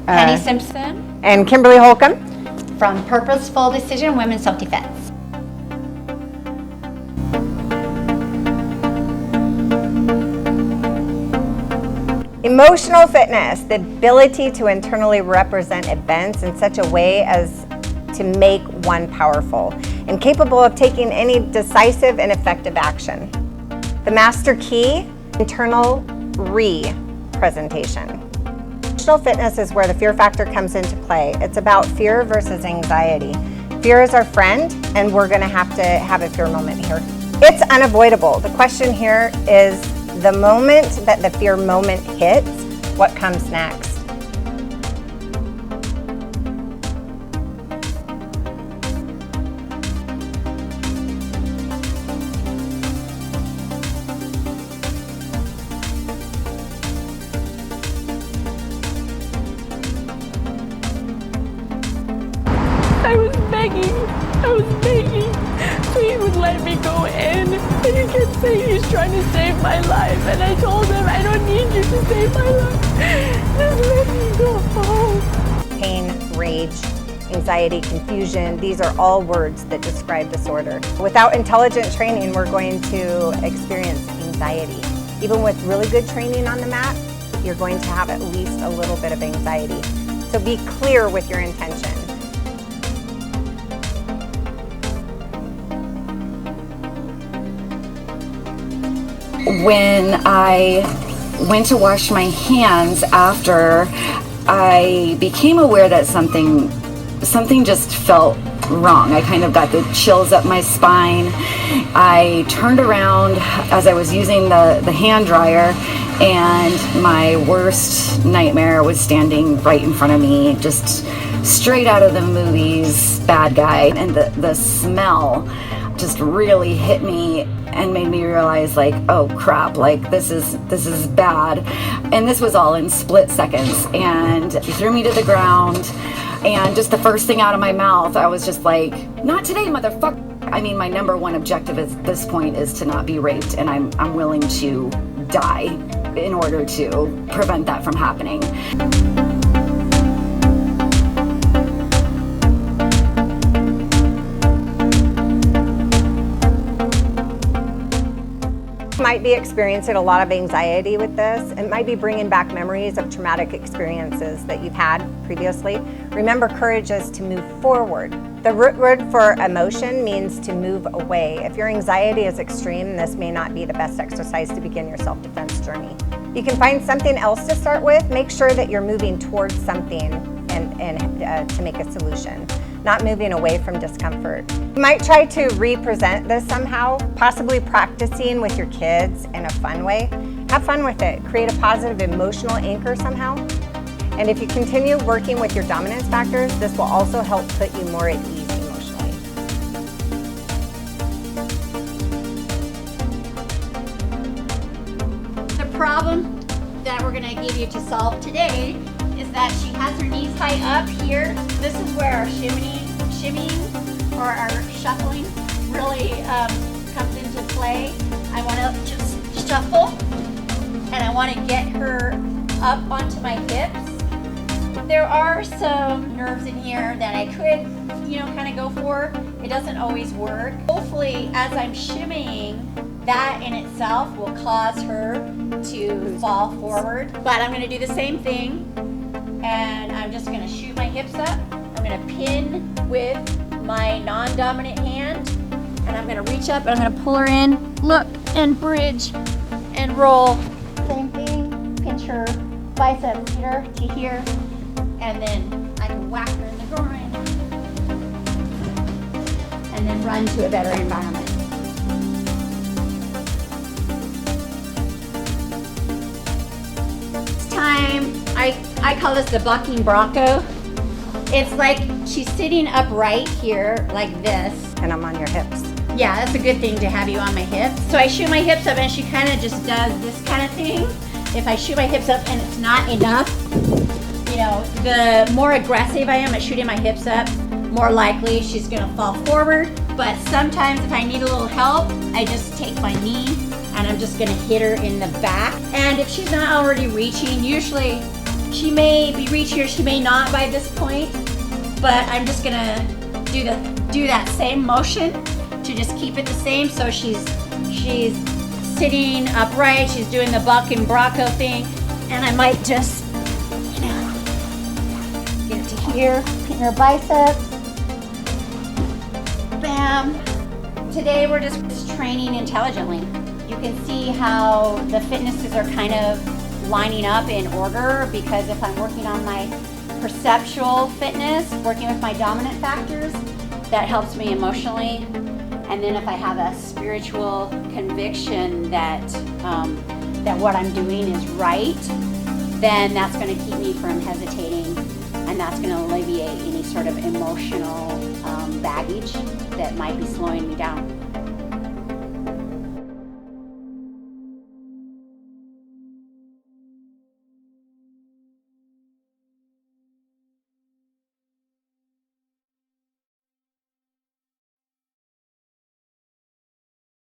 Penny Simpson. And Kimberly Holcomb. From Purposeful Decision, Women's Self-Defense. Emotional fitness, the ability to internally represent events in such a way as to make one powerful and capable of taking any decisive and effective action. The master key, internal representation. Emotional fitness is where the fear factor comes into play. It's about fear versus anxiety. Fear is our friend, and we're gonna have to have a fear moment here. It's unavoidable. The question here is the moment that the fear moment hits, what comes next? I was begging, so he would let me go in. And he kept saying he's trying to save my life. And I told him, I don't need you to save my life. Just let me go home. Pain, rage, anxiety, confusion, these are all words that describe disorder. Without intelligent training, we're going to experience anxiety. Even with really good training on the mat, you're going to have at least a little bit of anxiety. So be clear with your intention. When I went to wash my hands after, I became aware that something just felt wrong. I kind of got the chills up my spine. I turned around as I was using the hand dryer, and my worst nightmare was standing right in front of me, just straight out of the movies, bad guy. And the smell just really hit me and made me realize, like, oh crap, like this is bad. And this was all in split seconds, and he threw me to the ground, and just the first thing out of my mouth, I was just like, not today, motherfucker. I mean, my number one objective at this point is to not be raped, and I'm willing to die in order to prevent that from happening. Might be experiencing a lot of anxiety with this. It might be bringing back memories of traumatic experiences that you've had previously. Remember, courage is to move forward. The root word for emotion means to move away. If your anxiety is extreme, this may not be the best exercise to begin your self-defense journey. You can find something else to start with. Make sure that you're moving towards something and to make a solution, not moving away from discomfort. You might try to represent this somehow, possibly practicing with your kids in a fun way. Have fun with it. Create a positive emotional anchor somehow. And if you continue working with your dominance factors, this will also help put you more at ease emotionally. The problem that we're going to give you to solve today is that she has her knees high up here. This is where our shimmying or our shuffling really comes into play. I want to just shuffle, and I want to get her up onto my hips. There are some nerves in here that I could, kind of go for. It doesn't always work. Hopefully, as I'm shimmying, that in itself will cause her to fall forward. But I'm going to do the same thing, and I'm just going to shoot my hips up. I'm going to pin with my non-dominant hand, and I'm going to reach up and I'm going to pull her in, look, and bridge and roll. Same thing, pinch her biceps here to here, and then I can whack her in the groin and then run to a better environment. This time, I call this the bucking bronco. It's like she's sitting upright here like this. And I'm on your hips. Yeah, that's a good thing to have you on my hips. So I shoot my hips up, and she kind of just does this kind of thing. If I shoot my hips up and it's not enough, the more aggressive I am at shooting my hips up, more likely she's gonna fall forward. But sometimes if I need a little help, I just take my knee and I'm just gonna hit her in the back. And if she's not already reaching, usually She may be reaching or she may not by this point, but I'm just gonna do that same motion to just keep it the same. So she's sitting upright, she's doing the buck and Brocco thing, and I might just, get it to here, in her biceps. Bam. Today we're just training intelligently. You can see how the fitnesses are kind of lining up in order, because if I'm working on my perceptual fitness, working with my dominant factors, that helps me emotionally. And then if I have a spiritual conviction that that what I'm doing is right, then that's going to keep me from hesitating, and that's going to alleviate any sort of emotional baggage that might be slowing me down.